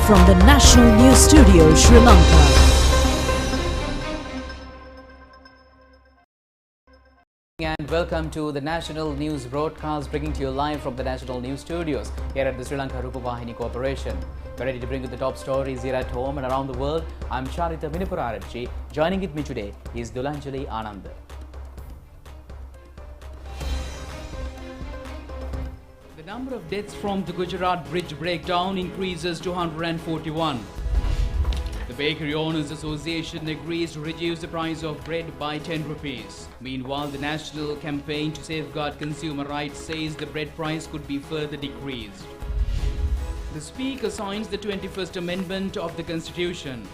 from the National News Studio, Sri Lanka. And welcome to the National News broadcast, bringing to you live from the National News Studios here at the Sri Lanka Rupavahini Corporation. We're ready to bring you the top stories here at home and around the world. I'm Charita Minipurarajji. Joining with me today is Dulanjali Anand. The number of deaths from the Gujarat bridge breakdown increases to 141. The Bakery Owners Association agrees to reduce the price of bread by 10 rupees. Meanwhile, the National Campaign to Safeguard Consumer Rights says the bread price could be further decreased. The Speaker signs the 21st Amendment of the Constitution.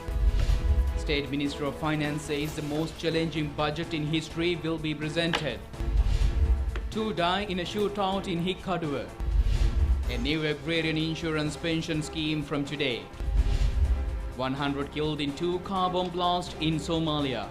State Minister of Finance says the most challenging budget in history will be presented. 2 die in a shootout in Hikkaduwa. A new agrarian insurance pension scheme from today. 100 killed in 2 car bomb blasts in Somalia.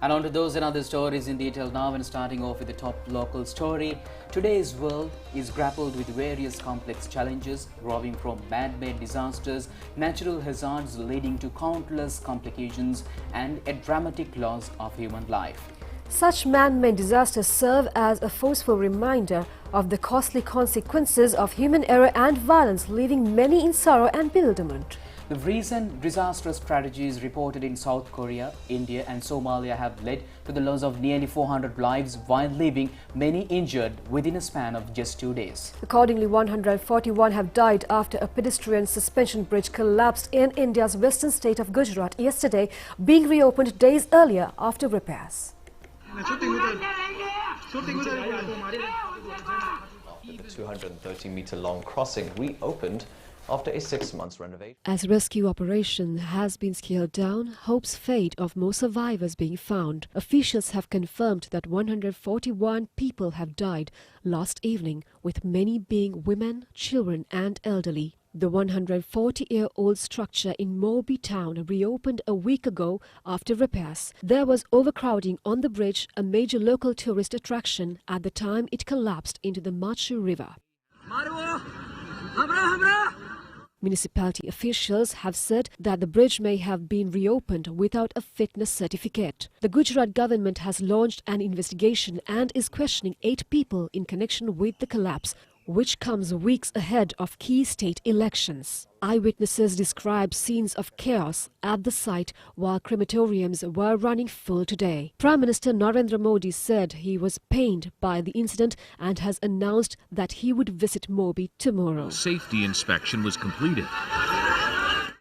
And on to those and other stories in detail now, and starting off with the top local story. Today's world is grappled with various complex challenges, growing from man-made disasters, natural hazards leading to countless complications, and a dramatic loss of human life. Such man-made disasters serve as a forceful reminder of the costly consequences of human error and violence, leaving many in sorrow and bewilderment. The recent disastrous tragedies reported in South Korea, India and Somalia have led to the loss of nearly 400 lives, while leaving many injured within a span of just 2 days. Accordingly, 141 have died after a pedestrian suspension bridge collapsed in India's western state of Gujarat yesterday, being reopened days earlier after repairs. The 230-meter long crossing reopened after a 6-month renovation. As rescue operation has been scaled down, hopes fade of more survivors being found. Officials have confirmed that 141 people have died last evening, with many being women, children and elderly. The 140-year-old structure in Morbi town reopened a week ago after repairs. There was overcrowding on the bridge, a major local tourist attraction, at the time it collapsed into the Machu River. Municipality officials have said that the bridge may have been reopened without a fitness certificate. The Gujarat government has launched an investigation and is questioning 8 people in connection with the collapse, which comes weeks ahead of key state elections. Eyewitnesses describe scenes of chaos at the site while crematoriums were running full today. Prime Minister Narendra Modi said he was pained by the incident and has announced that he would visit Morbi tomorrow. Safety inspection was completed.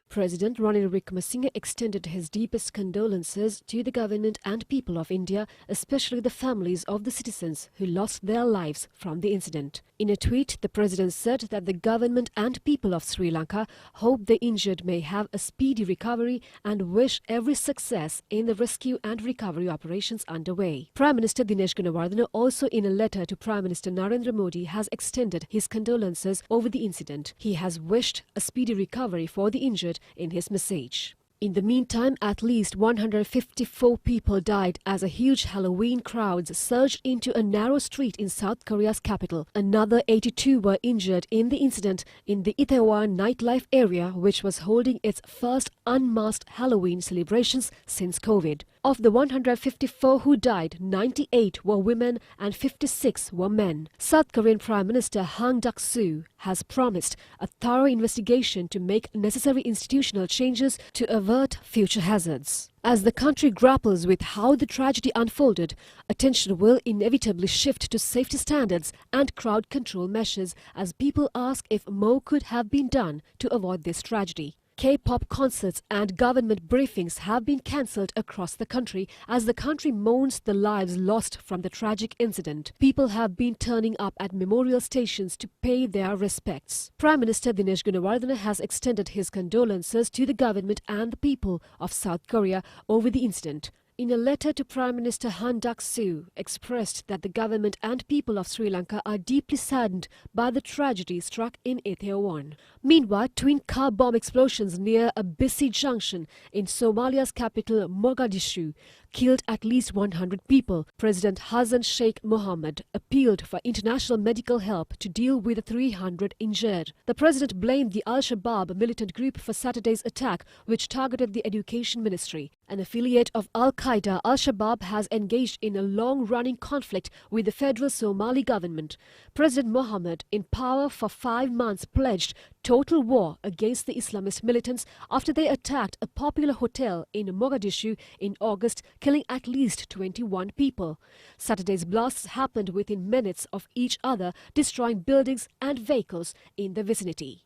President Ranil Wickremesinghe extended his deepest condolences to the government and people of India, especially the families of the citizens who lost their lives from the incident. In a tweet, the president said that the government and people of Sri Lanka hope the injured may have a speedy recovery and wish every success in the rescue and recovery operations underway. Prime Minister Dinesh Gunawardena also, in a letter to Prime Minister Narendra Modi, has extended his condolences over the incident. He has wished a speedy recovery for the injured in his message. In the meantime, at least 154 people died as a huge Halloween crowd surged into a narrow street in South Korea's capital. Another 82 were injured in the incident in the Itaewon nightlife area, which was holding its first unmasked Halloween celebrations since COVID. Of the 154 who died, 98 were women and 56 were men. South Korean Prime Minister Hang Duck-soo has promised a thorough investigation to make necessary institutional changes to avert future hazards. As the country grapples with how the tragedy unfolded, attention will inevitably shift to safety standards and crowd control measures as people ask if more could have been done to avoid this tragedy. K-pop concerts and government briefings have been cancelled across the country as the country mourns the lives lost from the tragic incident. People have been turning up at memorial stations to pay their respects. Prime Minister Dinesh Gunawardena has extended his condolences to the government and the people of South Korea over the incident. in a letter to Prime Minister Handaksu, expressed that the government and people of Sri Lanka are deeply saddened by the tragedy struck in Ethiopian. Meanwhile, twin car bomb explosions near a busy junction in Somalia's capital Mogadishu killed at least 100 people. President Hassan Sheikh Mohammed appealed for international medical help to deal with the 300 injured. The president blamed the Al-Shabaab militant group for Saturday's attack, which targeted the Education Ministry. An affiliate of Al-Qaeda, Al-Shabaab has engaged in a long-running conflict with the federal Somali government. President Mohammed, in power for 5 months, pledged total war against the Islamist militants after they attacked a popular hotel in Mogadishu in August, killing at least 21 people. Saturday's blasts happened within minutes of each other, destroying buildings and vehicles in the vicinity.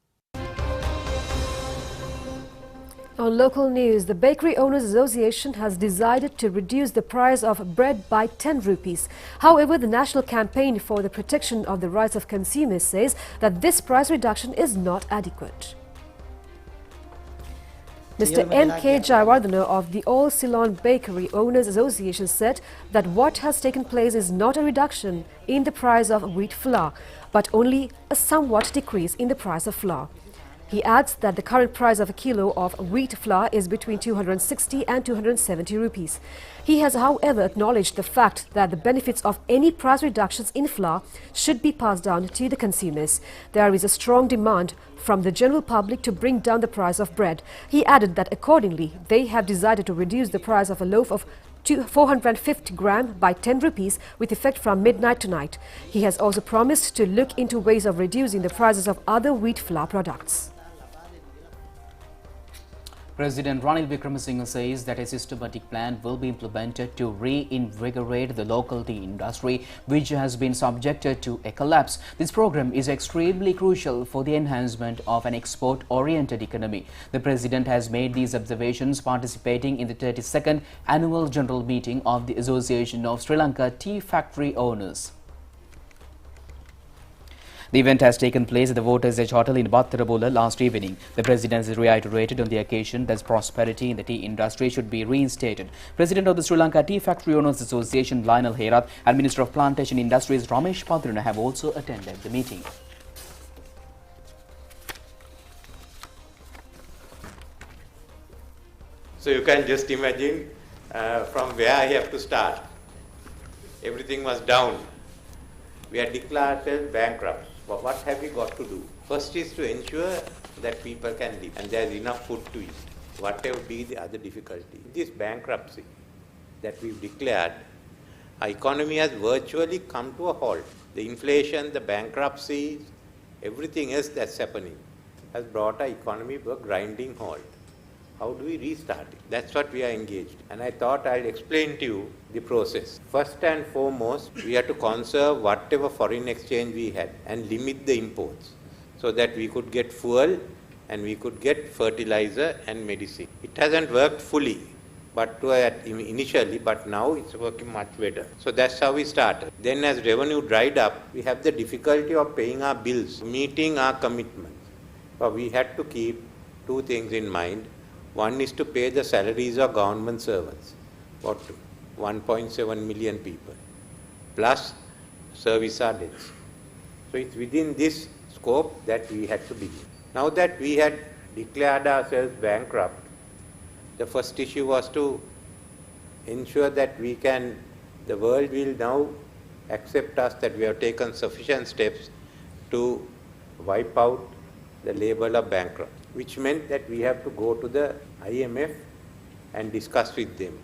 On local news, the Bakery Owners Association has decided to reduce the price of bread by 10 rupees. However, the National Campaign for the Protection of the Rights of Consumers says that this price reduction is not adequate. Mr. N.K. Jayawardena of the All Ceylon Bakery Owners Association said that what has taken place is not a reduction in the price of wheat flour, but only a somewhat decrease in the price of flour. He adds that the current price of a kilo of wheat flour is between 260 and 270 rupees. He has, however, acknowledged the fact that the benefits of any price reductions in flour should be passed down to the consumers. There is a strong demand from the general public to bring down the price of bread. He added that accordingly, they have decided to reduce the price of a loaf of 450 gram by 10 rupees with effect from midnight tonight. He has also promised to look into ways of reducing the prices of other wheat flour products. President Ranil Wickremesinghe says that a systematic plan will be implemented to reinvigorate the local tea industry, which has been subjected to a collapse. This program is extremely crucial for the enhancement of an export-oriented economy. The president has made these observations participating in the 32nd annual general meeting of the Association of Sri Lanka Tea Factory Owners. The event has taken place at the Voters Edge Hotel in Battarabola last evening. The president has reiterated on the occasion that prosperity in the tea industry should be reinstated. President of the Sri Lanka Tea Factory Owners Association Lionel Herath and Minister of Plantation Industries Ramesh Padrana have also attended the meeting. So you can just imagine from where I have to start. Everything was down. We are declared ourselves bankrupt. But what have we got to do? First is to ensure that people can live and there is enough food to eat, whatever be the other difficulty. This bankruptcy that we've declared, our economy has virtually come to a halt. The inflation, the bankruptcies, everything else that's happening has brought our economy to a grinding halt. How do we restart it? That's what we are engaged in. And I thought I'll explain to you the process. First and foremost, we have to conserve whatever foreign exchange we had and limit the imports so that we could get fuel and we could get fertilizer and medicine. It hasn't worked fully but initially, but now it's working much better. So that's how we started. Then as revenue dried up, we have the difficulty of paying our bills, meeting our commitments. But we had to keep two things in mind. One is to pay the salaries of government servants, about 1.7 million people, plus service our debts. So it's within this scope that we had to begin. Now that we had declared ourselves bankrupt, the first issue was to ensure that the world will now accept us, that we have taken sufficient steps to wipe out the label of bankrupt, which meant that we have to go to the IMF and discuss with them.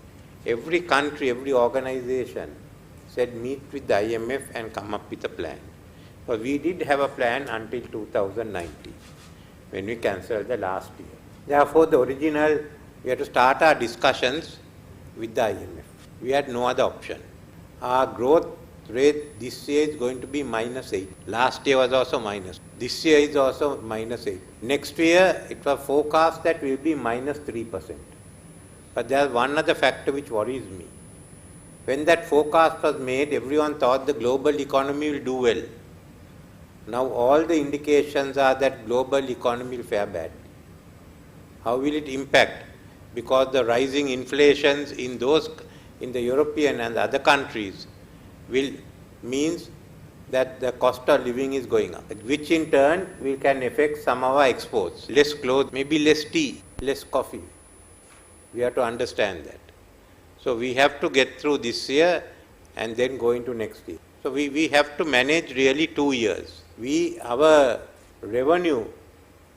Every country, every organization said meet with the IMF and come up with a plan. So we did have a plan until 2019, when we cancelled the last year. Therefore, we had to start our discussions with the IMF. We had no other option. Our growth rate this year is going to be -8. Last year was also minus. This year is also -8. Next year, it was forecast that we will be -3%. But there is one other factor which worries me. When that forecast was made, everyone thought the global economy will do well. Now all the indications are that global economy will fare bad. How will it impact? Because the rising inflations in those in the European and the other countries means that the cost of living is going up, which in turn can affect some of our exports. Less clothes, maybe less tea, less coffee. We have to understand that. So we have to get through this year and then go into next year. So we have to manage really 2 years. Our revenue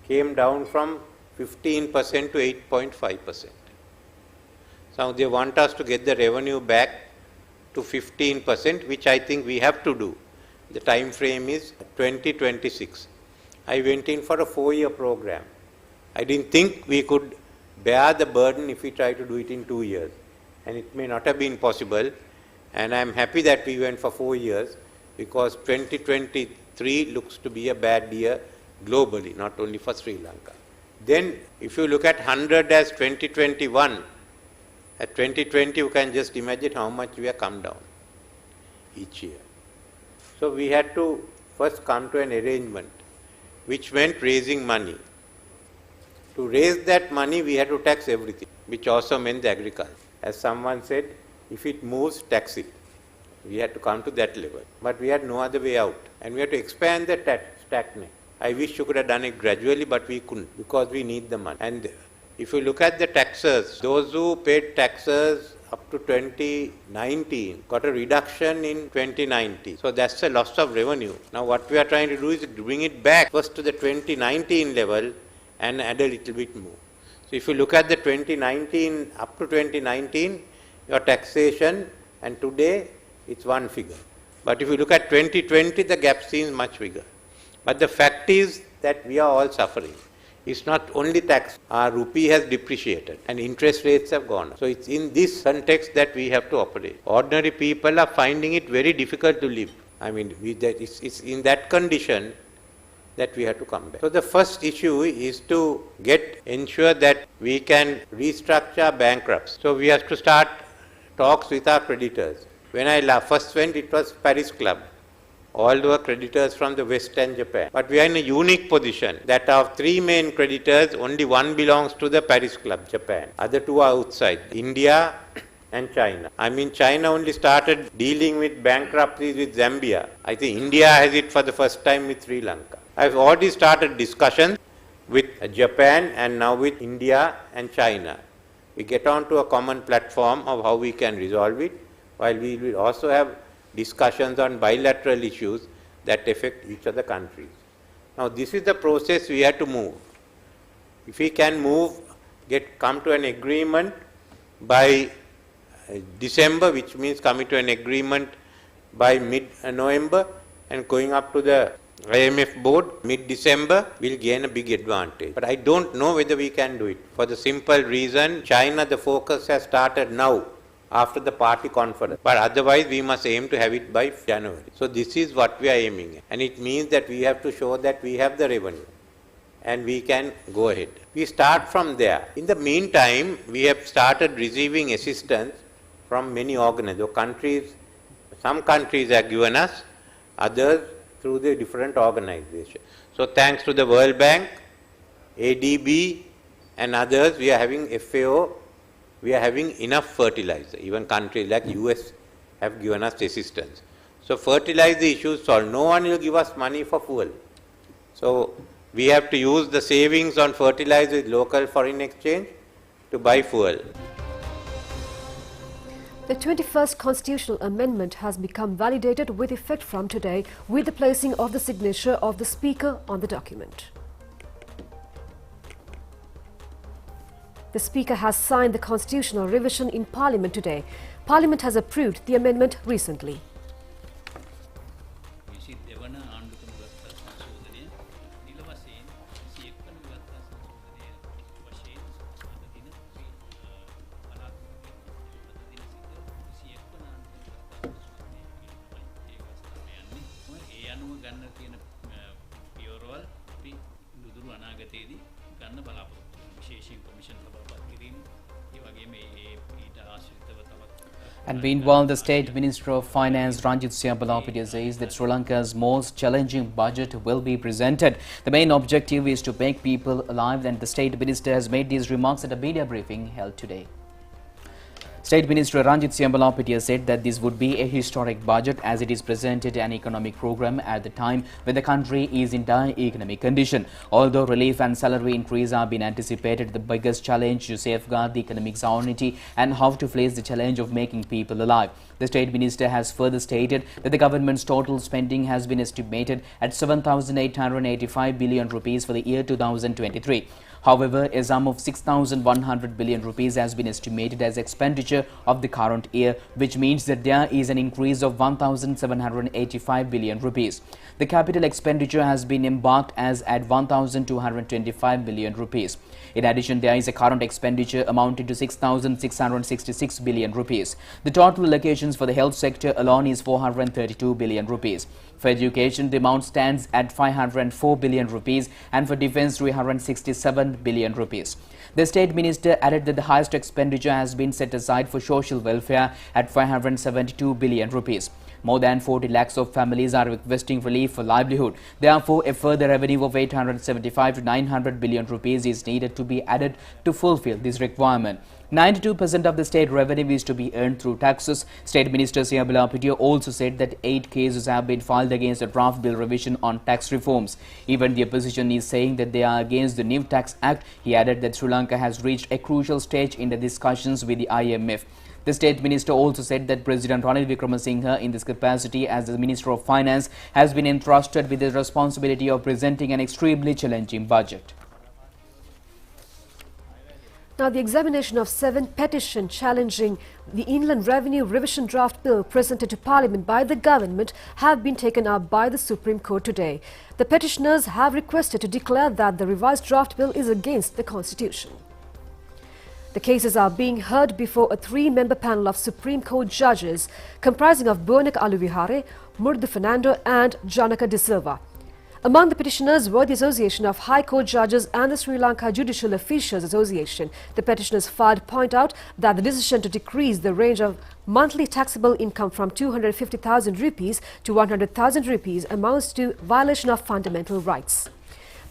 came down from 15% to 8.5%. So they want us to get the revenue back to 15%, which I think we have to do. The time frame is 2026. I went in for a 4-year program. I didn't think we could bear the burden if we try to do it in 2 years. And it may not have been possible. And I'm happy that we went for 4 years, because 2023 looks to be a bad year globally, not only for Sri Lanka. Then if you look at 100 as 2021, at 2020 you can just imagine how much we have come down each year. So we had to first come to an arrangement, which meant raising money. To raise that money, we had to tax everything, which also meant the agriculture. As someone said, if it moves, tax it. We had to come to that level. But we had no other way out. And we had to expand the tax net. I wish you could have done it gradually, but we couldn't, because we need the money. And if you look at the taxes, those who paid taxes up to 2019 got a reduction in 2019. So that's a loss of revenue. Now what we are trying to do is bring it back first to the 2019 level and add a little bit more. So if you look at the 2019, up to 2019, your taxation, and today it's one figure. But if you look at 2020, the gap seems much bigger. But the fact is that we are all suffering. It's not only tax. Our rupee has depreciated and interest rates have gone up. So it's in this context that we have to operate. Ordinary people are finding it very difficult to live. I mean, it's in that condition that we have to come back. So the first issue is to ensure that we can restructure bankruptcy. So we have to start talks with our creditors. When I first went, it was Paris Club. All were creditors from the West and Japan. But we are in a unique position that of 3 main creditors, only 1 belongs to the Paris Club, Japan. Other 2 are outside, India and China. I mean, China only started dealing with bankruptcies with Zambia. I think India has it for the first time with Sri Lanka. I've already started discussions with Japan and now with India and China. We get on to a common platform of how we can resolve it, while we will also have discussions on bilateral issues that affect each of the countries. Now this is the process we have to move. If we can come to an agreement by December, which means coming to an agreement by mid-November and going up to the IMF board mid-December, we'll gain a big advantage. But I don't know whether we can do it, for the simple reason China, the focus has started now, after the party conference. But otherwise, we must aim to have it by January. So this is what we are aiming at. And it means that we have to show that we have the revenue and we can go ahead. We start from there. In the meantime, we have started receiving assistance from many organizations. Some countries have given us, others through the different organizations. So thanks to the World Bank, ADB and others, we are having FAO. We are having enough fertilizer. Even countries like US have given us assistance. So fertilizer issues solved. No one will give us money for fuel. So we have to use the savings on fertilizer with local foreign exchange to buy fuel. The 21st Constitutional Amendment has become validated with effect from today, with the placing of the signature of the Speaker on the document. The Speaker has signed the constitutional revision in Parliament today. Parliament has approved the amendment recently. And meanwhile, the State Minister of Finance Ranjit Siyabalapitiya says that Sri Lanka's most challenging budget will be presented. The main objective is to make people alive, and the State Minister has made these remarks at a media briefing held today. State Minister Ranjit Siyambalapatia said that this would be a historic budget as it is presented an economic program at the time when the country is in dire economic condition. Although relief and salary increase are being anticipated, the biggest challenge to safeguard the economic sovereignty and how to face the challenge of making people alive. The State Minister has further stated that the government's total spending has been estimated at 7,885 billion rupees for the year 2023. However, a sum of 6,100 billion rupees has been estimated as expenditure of the current year, which means that there is an increase of 1,785 billion rupees. The capital expenditure has been embarked as at 1,225 billion rupees. In addition, there is a current expenditure amounting to 6,666 billion rupees. The total allocations for the health sector alone is 432 billion rupees. For education, the amount stands at 504 billion rupees and for defence 367 billion rupees. The State Minister added that the highest expenditure has been set aside for social welfare at 572 billion rupees. More than 40 lakhs of families are requesting relief for livelihood. Therefore, a further revenue of 875 to 900 billion rupees is needed to be added to fulfill this requirement. 92% of the state revenue is to be earned through taxes. State Minister Siyambalapatia also said that 8 cases have been filed against the draft bill revision on tax reforms. Even the opposition is saying that they are against the new tax act. He added that Sri Lanka has reached a crucial stage in the discussions with the IMF. The State Minister also said that President Ranil Wickremesinghe, in this capacity as the Minister of Finance, has been entrusted with the responsibility of presenting an extremely challenging budget. Now, the examination of 7 petitions challenging the Inland Revenue Revision Draft Bill presented to Parliament by the government have been taken up by the Supreme Court today. The petitioners have requested to declare that the revised draft bill is against the Constitution. The cases are being heard before a 3-member panel of Supreme Court judges comprising of Buanak Aluvihare, Murdu Fernando and Janaka De Silva. Among the petitioners were the Association of High Court Judges and the Sri Lanka Judicial Officials Association. The petitioners filed point out that the decision to decrease the range of monthly taxable income from 250,000 rupees to 100,000 rupees amounts to violation of fundamental rights.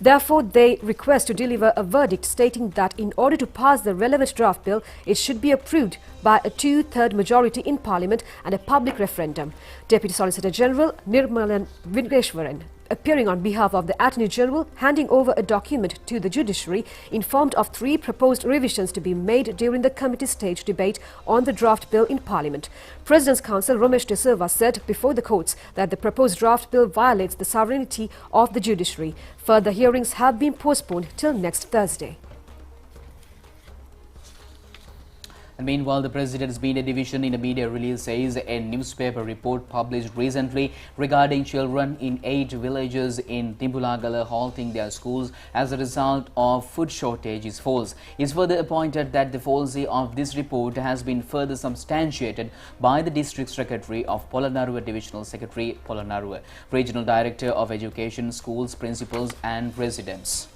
Therefore, they request to deliver a verdict stating that in order to pass the relevant draft bill, it should be approved by a 2/3 majority in Parliament and a public referendum. Deputy Solicitor General Nirmalan Vingeshwaran, appearing on behalf of the Attorney General, handing over a document to the judiciary, informed of 3 proposed revisions to be made during the committee stage debate on the draft bill in Parliament. President's Counsel Ramesh De Silva said before the courts that the proposed draft bill violates the sovereignty of the judiciary. Further hearings have been postponed till next Thursday. And meanwhile, the President's Media Division in a media release says a newspaper report published recently regarding children in 8 villages in Timbulagala halting their schools as a result of food shortage is false. It is further appointed that the falsity of this report has been further substantiated by the District Secretary of Polonnaruwa Divisional Secretary Polonnaruwa, Regional Director of Education, Schools, Principals and Residents.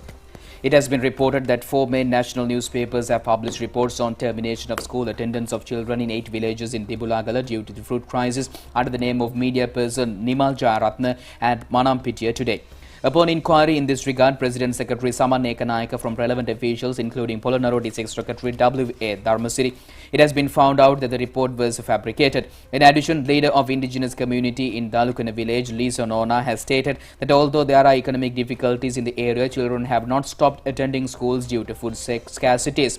It has been reported that 4 main national newspapers have published reports on termination of school attendance of children in 8 villages in Timbulagala due to the food crisis under the name of media person Nimal Jayaratne at Manampitia today. Upon inquiry in this regard, President Secretary Saman Ekanayaka from relevant officials including Polonnaruwa District Secretary W.A. Dharmasiri, it has been found out that the report was fabricated. In addition, leader of indigenous community in Dalukana village, Lisa Nona, has stated that although there are economic difficulties in the area, children have not stopped attending schools due to food scarcities.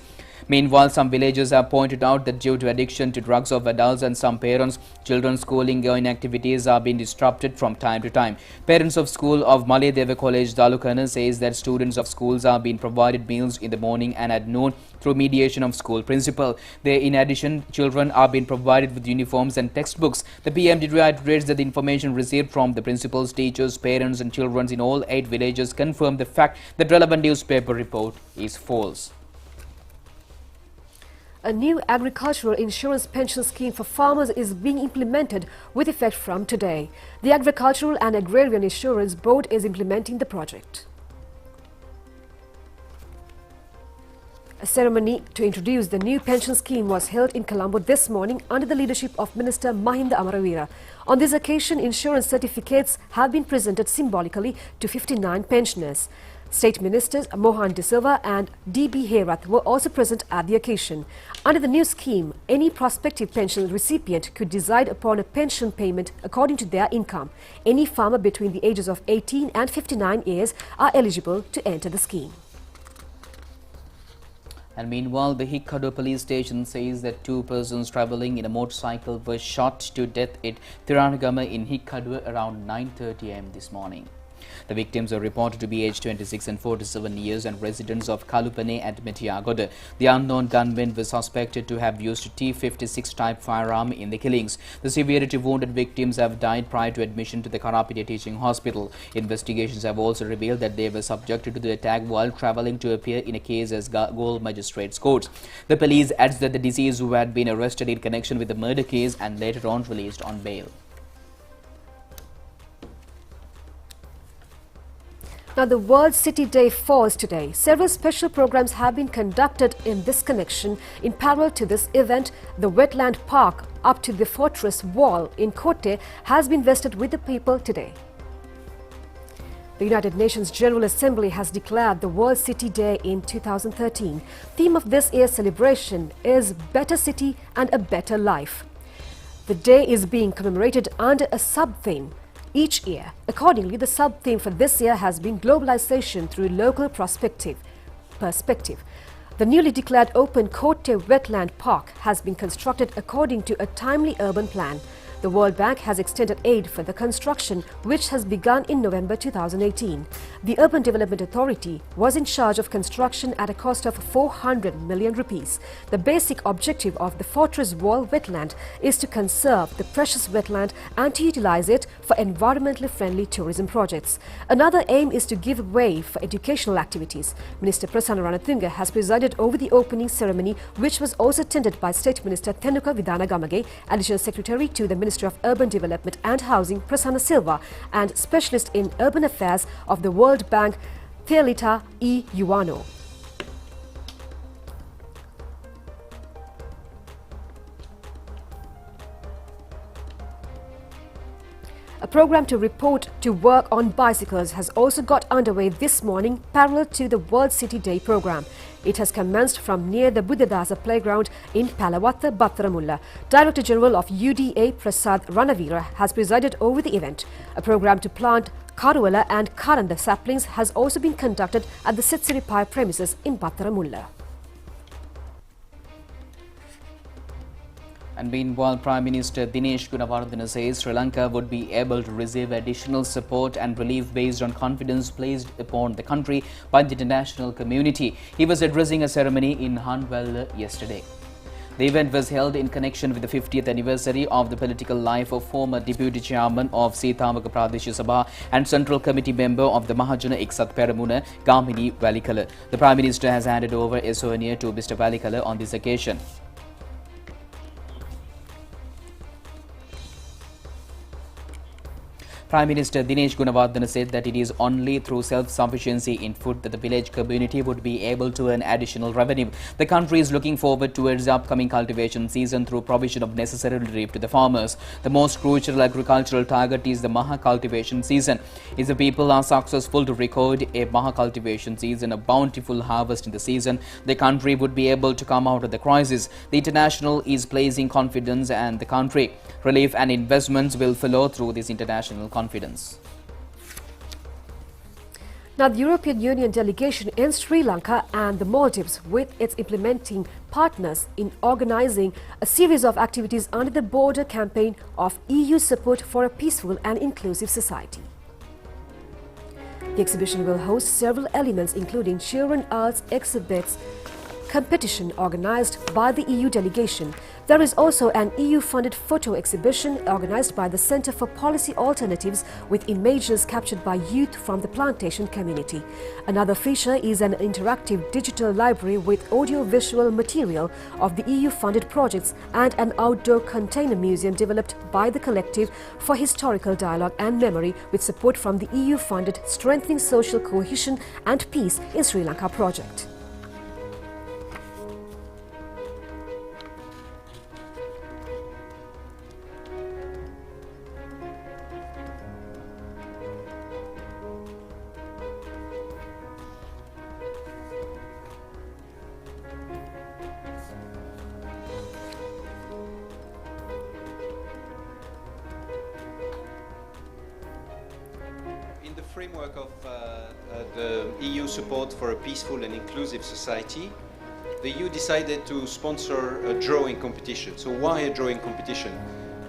Meanwhile, some villagers have pointed out that due to addiction to drugs of adults and some parents, children's schooling going activities are being disrupted from time to time. Parents of school of Malayadeva College, Dalukana, says that students of schools are being provided meals in the morning and at noon through mediation of school principal. In addition, children are being provided with uniforms and textbooks. The PMD reiterates that the information received from the principals, teachers, parents and children in all 8 villages confirm the fact that relevant newspaper report is false. A new agricultural insurance pension scheme for farmers is being implemented with effect from today. The Agricultural and Agrarian Insurance Board is implementing the project. A ceremony to introduce the new pension scheme was held in Colombo this morning under the leadership of Minister Mahinda Amaravira. On this occasion, insurance certificates have been presented symbolically to 59 pensioners. State Ministers Mohan De Silva and D.B. Herath were also present at the occasion. Under the new scheme, any prospective pension recipient could decide upon a pension payment according to their income. Any farmer between the ages of 18 and 59 years are eligible to enter the scheme. And meanwhile, the Hikkadu police station says that 2 persons travelling in a motorcycle were shot to death at Thiranagama in Hikkadu around 9:30 am this morning. The victims are reported to be aged 26 and 47 years and residents of Kalupane and Metiagoda. The unknown gunmen were suspected to have used T-56 type firearm in the killings. The severely wounded victims have died prior to admission to the Karapitiya Teaching Hospital. Investigations have also revealed that they were subjected to the attack while travelling to appear in a case as Gaol Magistrates Court. The police adds that the deceased who had been arrested in connection with the murder case and later on released on bail. Now, the World City Day falls today. Several special programs have been conducted in this connection. In parallel to this event, the wetland park up to the fortress wall in Kotte has been vested with the people today. The United Nations General Assembly has declared the World City Day in 2013. Theme of this year's celebration is Better City and a Better Life. The day is being commemorated under a sub-theme each year. Accordingly, the sub-theme for this year has been Globalization through Local Perspective. The newly declared open Kotte Wetland Park has been constructed according to a timely urban plan. The World Bank has extended aid for the construction, which has begun in November 2018. The Urban Development Authority was in charge of construction at a cost of 400 million rupees. The basic objective of the Fortress Wall wetland is to conserve the precious wetland and to utilize it for environmentally friendly tourism projects. Another aim is to give way for educational activities. Minister Prasanna Ranatunga has presided over the opening ceremony, which was also attended by State Minister Thenuka Vidhanagamage, Additional Secretary to the Ministry of Urban Development and Housing Prasanna Silva, and Specialist in Urban Affairs of the World Bank Thealita E. Yuano. A program to report to work on bicycles has also got underway this morning parallel to the World City Day program. It has commenced from near the Buddhadasa playground in Palavatta, Battaramulla. Director General of UDA Prasad Ranavira has presided over the event. A program to plant Karuvala and Karanda saplings has also been conducted at the Sitsiripai premises in Battaramulla. And meanwhile, Prime Minister Dinesh Gunawardena says Sri Lanka would be able to receive additional support and relief based on confidence placed upon the country by the international community. He was addressing a ceremony in Hanwell yesterday. The event was held in connection with the 50th anniversary of the political life of former Deputy Chairman of Seethamaka Pradesh Sabha and Central Committee member of the Mahajana Iksat Peramuna, Gamini Valikala. The Prime Minister has handed over a souvenir to Mr. Valikala on this occasion. Prime Minister Dinesh Gunawardena said that it is only through self-sufficiency in food that the village community would be able to earn additional revenue. The country is looking forward towards the upcoming cultivation season through provision of necessary relief to the farmers. The most crucial agricultural target is the Maha cultivation season. If the people are successful to record a Maha cultivation season, a bountiful harvest in the season, the country would be able to come out of the crisis. The international is placing confidence and the country. Relief and investments will follow through this international confidence. Now, the European Union delegation in Sri Lanka and the Maldives with its implementing partners in organizing a series of activities under the border campaign of EU support for a peaceful and inclusive society. The exhibition will host several elements including children arts exhibits, competition organized by the EU delegation. There is also an EU-funded photo exhibition organized by the Center for Policy Alternatives with images captured by youth from the plantation community. Another feature is an interactive digital library with audio-visual material of the EU-funded projects and an outdoor container museum developed by the Collective for Historical Dialogue and Memory with support from the EU-funded Strengthening Social Cohesion and Peace in Sri Lanka project. framework of the EU support for a peaceful and inclusive society, the EU decided to sponsor a drawing competition. So why a drawing competition?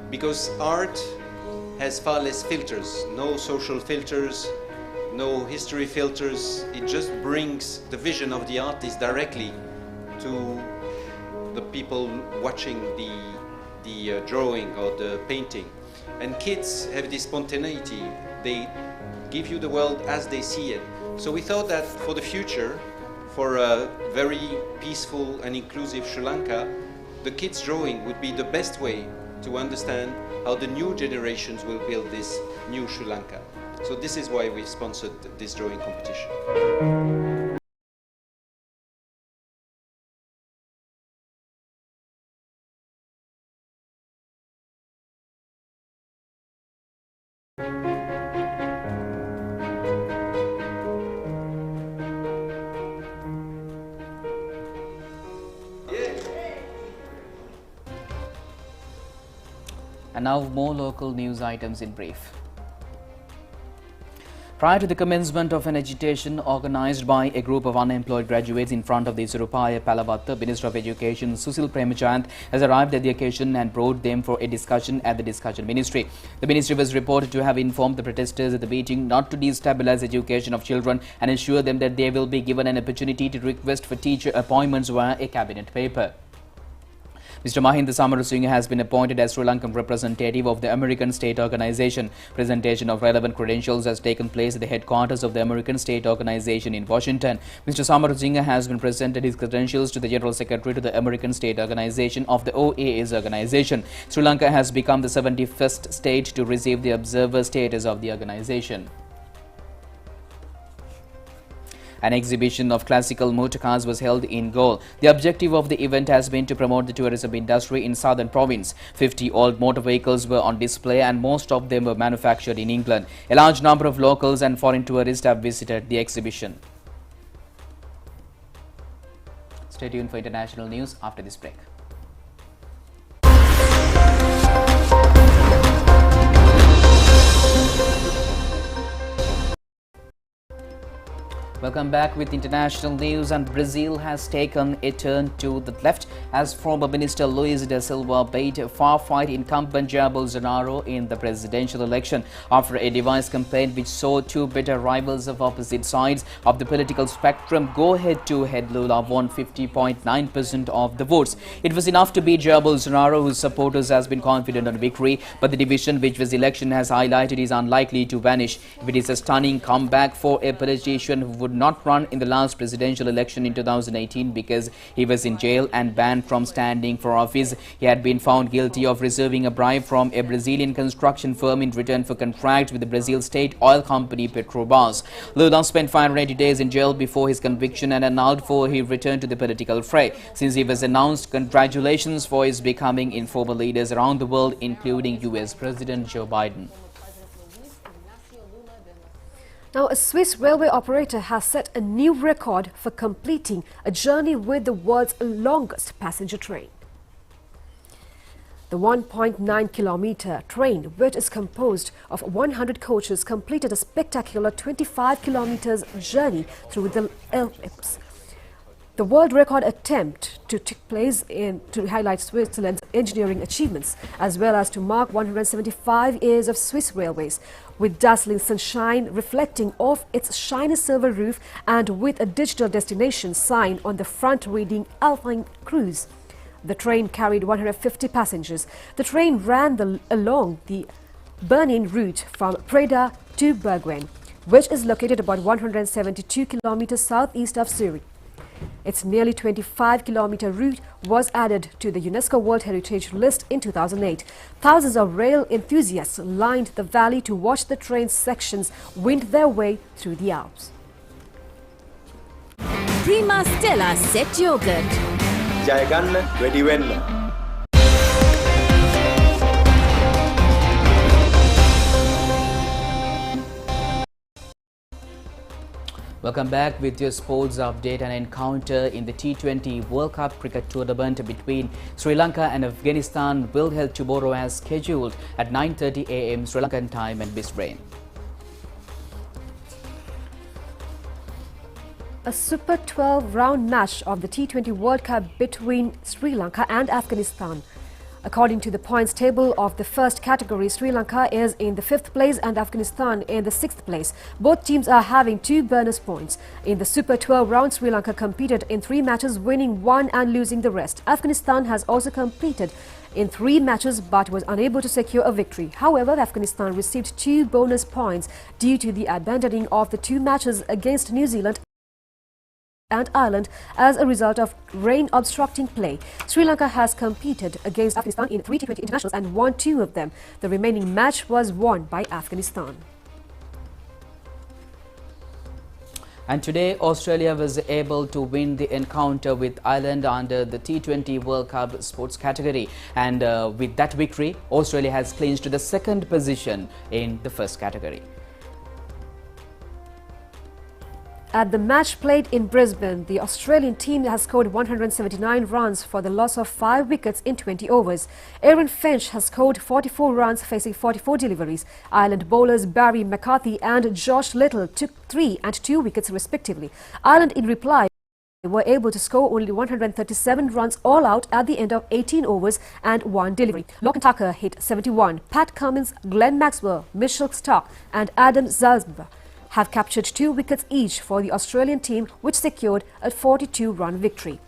Because art has far less filters, no social filters, no history filters. It just brings the vision of the artist directly to the people watching the drawing or the painting. And kids have this spontaneity. They give you the world as they see it. So we thought that for the future, for a very peaceful and inclusive Sri Lanka, the kids' drawing would be the best way to understand how the new generations will build this new Sri Lanka. So this is why we sponsored this drawing competition. And now more local news items in brief. Prior to the commencement of an agitation organised by a group of unemployed graduates in front of the Surupaya Palavatta, Minister of Education Susil Premachand has arrived at the occasion and brought them for a discussion at the discussion ministry. The ministry was reported to have informed the protesters at the meeting not to destabilise education of children and assure them that they will be given an opportunity to request for teacher appointments via a cabinet paper. Mr. Mahinda Samarasinghe has been appointed as Sri Lankan representative of the American State Organization. Presentation of relevant credentials has taken place at the headquarters of the American State Organization in Washington. Mr. Samarasinghe has been presented his credentials to the General Secretary to the American State Organization of the OAS organization. Sri Lanka has become the 71st state to receive the observer status of the organization. An exhibition of classical motor cars was held in Galle. The objective of the event has been to promote the tourism industry in southern province. 50 old motor vehicles were on display and most of them were manufactured in England. A large number of locals and foreign tourists have visited the exhibition. Stay tuned for international news after this break. Welcome back with international news. And Brazil has taken a turn to the left as former Minister Luiz da Silva beat far-right incumbent Jair Bolsonaro in the presidential election after a devised campaign which saw two bitter rivals of opposite sides of the political spectrum go head-to-head. Lula won 50.9% of the votes. It was enough to beat Jair Bolsonaro, whose supporters has been confident on victory, but the division which this election has highlighted is unlikely to vanish. It is a stunning comeback for a politician who would not run in the last presidential election in 2018 because he was in jail and banned from standing for office. He had been found guilty of receiving a bribe from a Brazilian construction firm in return for contract with the Brazil state oil company Petrobras. Lula spent 580 days in jail before his conviction and annulled before he returned to the political fray. Since he was announced, congratulations for his becoming informal leaders around the world, including US President Joe Biden. Now, a Swiss railway operator has set a new record for completing a journey with the world's longest passenger train. The 1.9-kilometer train, which is composed of 100 coaches, completed a spectacular 25 kilometers journey through the Alps. The world record attempt took place to highlight Switzerland's engineering achievements, as well as to mark 175 years of Swiss railways, with dazzling sunshine reflecting off its shiny silver roof and with a digital destination sign on the front reading Alpine Cruise. The train carried 150 passengers. The train ran along the Bernin route from Preda to Berguen, which is located about 172 kilometers southeast of Zurich. Its nearly 25-kilometer route was added to the UNESCO World Heritage List in 2008. Thousands of rail enthusiasts lined the valley to watch the train sections wind their way through the Alps. Prima Stella Set Yogurt. ජය ගන්න වැඩි වෙන්න. Welcome back with your sports update. An encounter in the T20 World Cup cricket tournament between Sri Lanka and Afghanistan will held tomorrow as scheduled at 9:30 a.m. Sri Lankan time in Brisbane. A Super 12 round match of the T20 World Cup between Sri Lanka and Afghanistan. According to the points table of the first category, Sri Lanka is in the 5th place and Afghanistan in the 6th place. Both teams are having 2 bonus points. In the Super 12 round, Sri Lanka competed in 3 matches, winning 1 and losing the rest. Afghanistan has also competed in 3 matches but was unable to secure a victory. However, Afghanistan received 2 bonus points due to the abandoning of the 2 matches against New Zealand and Ireland as a result of rain obstructing play. Sri Lanka has competed against Afghanistan in 3 T20 internationals and won 2 of them. The remaining match was won by Afghanistan. And today, Australia was able to win the encounter with Ireland under the T20 World Cup sports category. And with that victory, Australia has clinched the 2nd position in the first category. At the match played in Brisbane, the Australian team has scored 179 runs for the loss of 5 wickets in 20 overs. Aaron Finch has scored 44 runs facing 44 deliveries. Ireland bowlers Barry McCarthy and Josh Little took 3 and 2 wickets respectively. Ireland in reply were able to score only 137 runs all out at the end of 18 overs and 1 delivery. Lachlan Tucker hit 71. Pat Cummins, Glenn Maxwell, Mitchell Starc and Adam Zalzba have captured 2 wickets each for the Australian team, which secured a 42-run victory.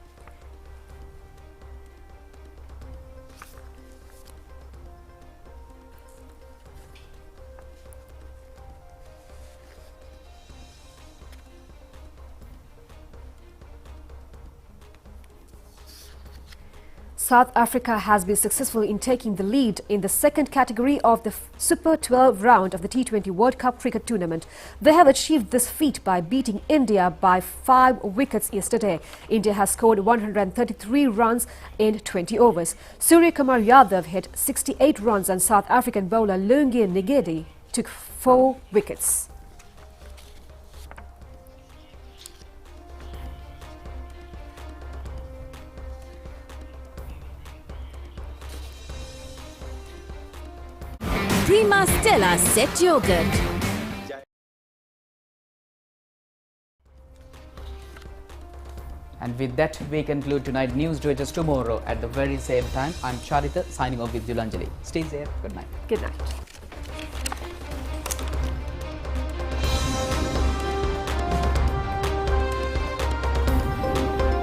South Africa has been successful in taking the lead in the 2nd category of the Super 12 round of the T20 World Cup cricket tournament. They have achieved this feat by beating India by 5 wickets yesterday. India has scored 133 runs in 20 overs. Surya Kumar Yadav hit 68 runs and South African bowler Lungi Ngidi took 4 wickets. Prima Stella Set Yogurt. And with that, we conclude tonight's news. Do it us tomorrow at the very same time. I'm Charita signing off with Julanjali. Stay safe. Good night. Good night.